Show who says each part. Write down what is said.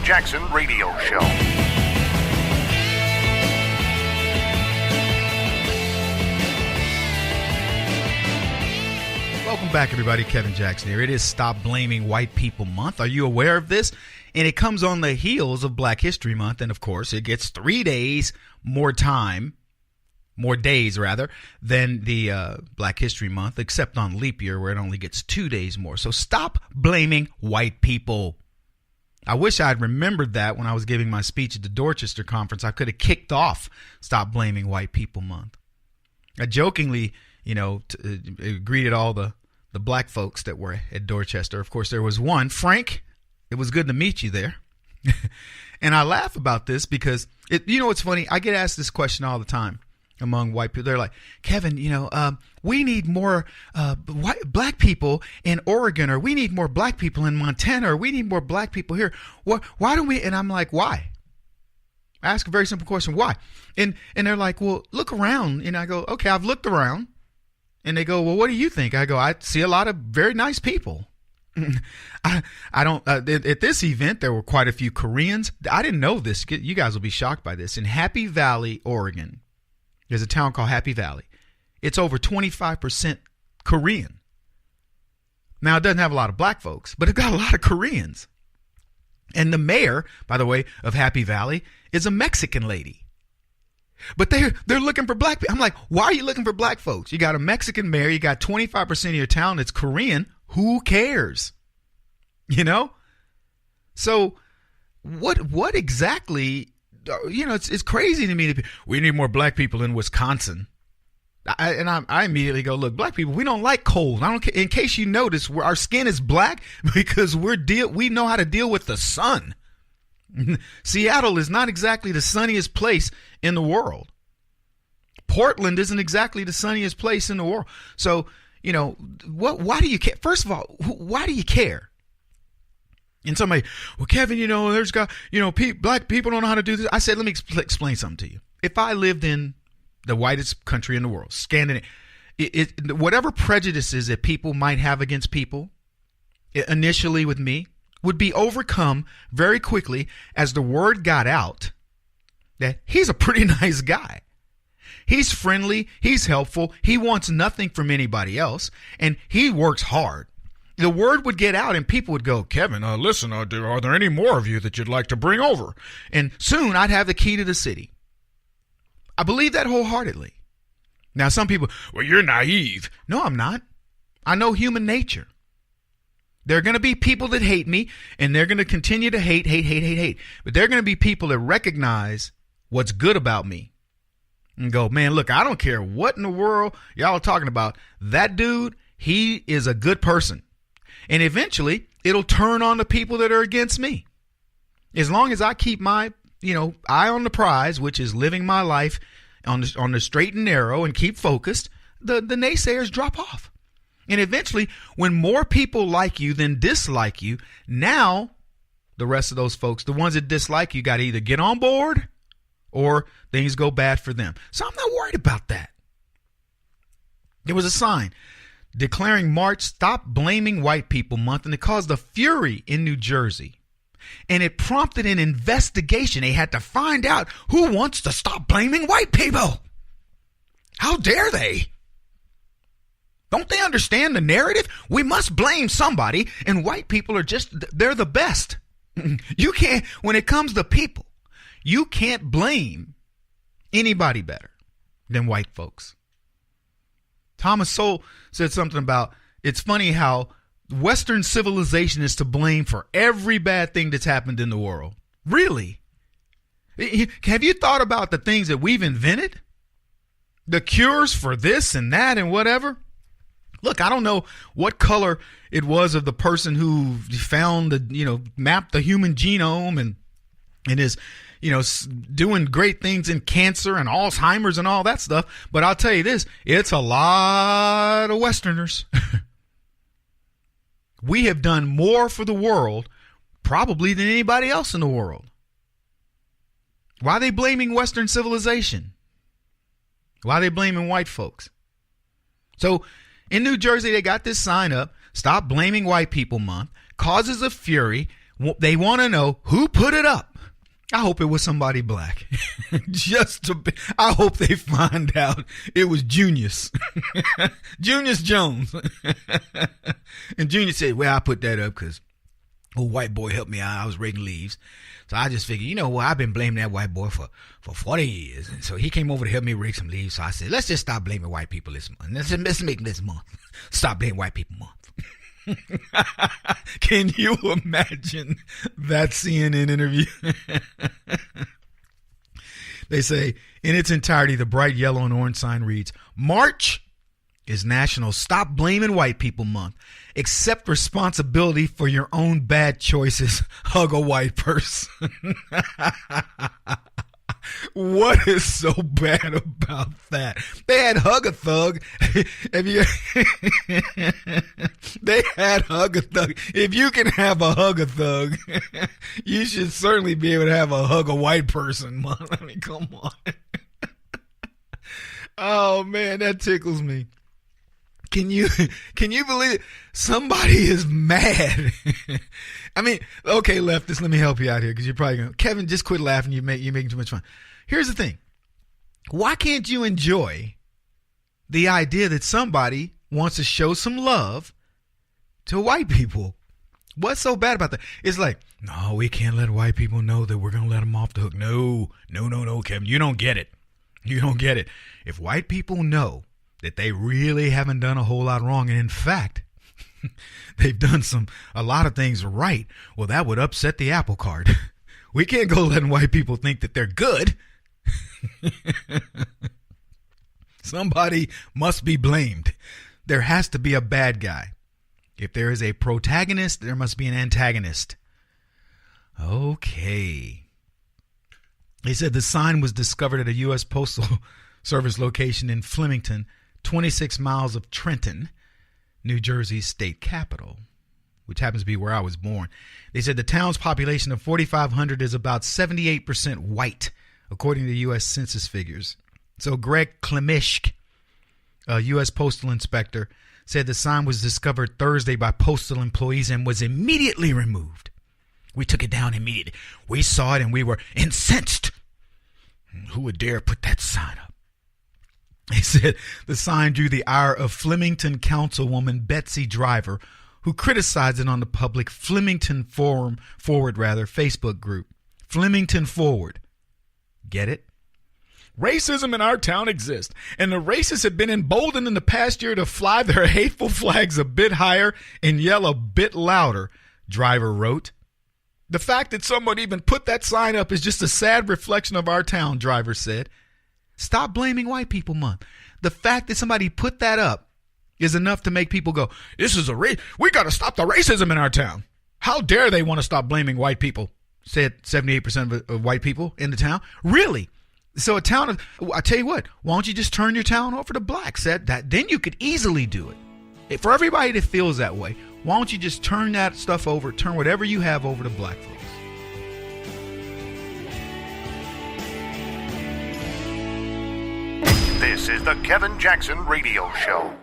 Speaker 1: Jackson Radio Show.
Speaker 2: Welcome back, everybody. Kevin Jackson here. It is Stop Blaming White People Month. Are you aware of this? And it comes on the heels of Black History Month. And, of course, it gets 3 days more days than the Black History Month, except on leap year where it only gets 2 days more. So stop blaming white people. I wish I had remembered that when I was giving my speech at the Dorchester conference. I could have kicked off Stop Blaming White People Month. I jokingly, greeted all the black folks that were at Dorchester. Of course, there was one, Frank. It was good to meet you there. And I laugh about this because, it's funny. I get asked this question all the time among white people. They're like, Kevin, we need more black people in Oregon, or we need more black people in Montana, or we need more black people here. Why don't we? And I'm like, why? I ask a very simple question. Why? And they're like, well, look around. And I go, okay, I've looked around. And they go, well, what do you think? I go, I see a lot of very nice people. I don't, at this event, there were quite a few Koreans. I didn't know this. You guys will be shocked by this. In Happy Valley, Oregon, there's a town called Happy Valley. It's over 25% Korean. Now, it doesn't have a lot of black folks, but it got a lot of Koreans. And the mayor, by the way, of Happy Valley is a Mexican lady. But they're looking for black people. I'm like, why are you looking for black folks? You got a Mexican mayor. You got 25% of your town that's Korean. Who cares? So what exactly, it's crazy to me. We need more black people in Wisconsin. I immediately go, look, black people, we don't like cold. In case you notice, our skin is black because we know how to deal with the sun. Seattle is not exactly the sunniest place in the world. Portland isn't exactly the sunniest place in the world. So, why do you care? First of all, why do you care? And somebody, well, Kevin, there's black people don't know how to do this. I said, let me explain something to you. If I lived in the whitest country in the world, Scandinavia, whatever prejudices that people might have against people, initially with me, would be overcome very quickly as the word got out that he's a pretty nice guy. He's friendly. He's helpful. He wants nothing from anybody else, and he works hard. The word would get out, and people would go, Kevin, listen, are there any more of you that you'd like to bring over? And soon I'd have the key to the city. I believe that wholeheartedly. Now, some people, well, you're naive. No, I'm not. I know human nature. There are going to be people that hate me, and they're going to continue to hate. But there are going to be people that recognize what's good about me and go, man, look, I don't care what in the world y'all are talking about. That dude, he is a good person. And eventually, it'll turn on the people that are against me. As long as I keep my, eye on the prize, which is living my life on the straight and narrow and keep focused, the naysayers drop off. And eventually, when more people like you than dislike you, now the rest of those folks, the ones that dislike you, got to either get on board or things go bad for them. So I'm not worried about that. There was a sign declaring March Stop Blaming White People Month, and it caused a fury in New Jersey. And it prompted an investigation. They had to find out who wants to stop blaming white people. How dare they? Don't they understand the narrative? We must blame somebody, and white people are they're the best. You can't, when it comes to people, you can't blame anybody better than white folks. Thomas Sowell said something about, it's funny how Western civilization is to blame for every bad thing that's happened in the world. Really? Have you thought about the things that we've invented? The cures for this and that and whatever? Look, I don't know what color it was of the person who found mapped the human genome and is, doing great things in cancer and Alzheimer's and all that stuff. But I'll tell you this, it's a lot of Westerners. We have done more for the world probably than anybody else in the world. Why are they blaming Western civilization? Why are they blaming white folks? So in New Jersey, they got this sign up, Stop Blaming White People Month, causes a fury. They want to know who put it up. I hope it was somebody black. I hope they find out it was Junius. Junius Jones. And Junius said, well, I put that up because a white boy helped me out. I was raking leaves. So I just figured, I've been blaming that white boy for 40 years. And so he came over to help me rake some leaves. So I said, let's just stop blaming white people this month. Let's make this month Stop Blaming White People Month. Can you imagine that CNN interview? They say, in its entirety, the bright yellow and orange sign reads, March is National Stop Blaming White People Month. Accept responsibility for your own bad choices. Hug a white person. What is so bad about that? They had Hug a Thug. They had Hug a Thug. If you can have a Hug a Thug, you should certainly be able to have a Hug a White Person. I mean, come on. Oh man, that tickles me. Can you believe it? Somebody is mad. I mean, okay, leftists, let me help you out here because you're probably going, Kevin, just quit laughing. You're making too much fun. Here's the thing. Why can't you enjoy the idea that somebody wants to show some love to white people? What's so bad about that? It's like, no, we can't let white people know that we're going to let them off the hook. No, Kevin, you don't get it. You don't get it. If white people know that they really haven't done a whole lot wrong, and in fact, they've done a lot of things right, well, that would upset the apple cart. We can't go letting white people think that they're good. Somebody must be blamed. There has to be a bad guy. If there is a protagonist, there must be an antagonist. Okay. They said the sign was discovered at a U.S. Postal Service location in Flemington, 26 miles of Trenton, New Jersey's state capital, which happens to be where I was born. They said the town's population of 4,500 is about 78% white, according to U.S. Census figures. So Greg Klemishk, a U.S. postal inspector, said the sign was discovered Thursday by postal employees and was immediately removed. We took it down immediately. We saw it and we were incensed. Who would dare put that sign up? He said the sign drew the ire of Flemington Councilwoman Betsy Driver, who criticized it on the public Flemington Forward Facebook group. Flemington Forward. Get it? Racism in our town exists, and the racists have been emboldened in the past year to fly their hateful flags a bit higher and yell a bit louder, Driver wrote. The fact that someone even put that sign up is just a sad reflection of our town, Driver said. Stop blaming white people month. The fact that somebody put that up is enough to make people go, this is we got to stop the racism in our town. How dare they want to stop blaming white people, said 78% of white people in the town. Really? So I tell you what, why don't you just turn your town over to blacks? Then you could easily do it. For everybody that feels that way, why don't you just turn that stuff over, turn whatever you have over to black folks?
Speaker 1: This is the Kevin Jackson Radio Show.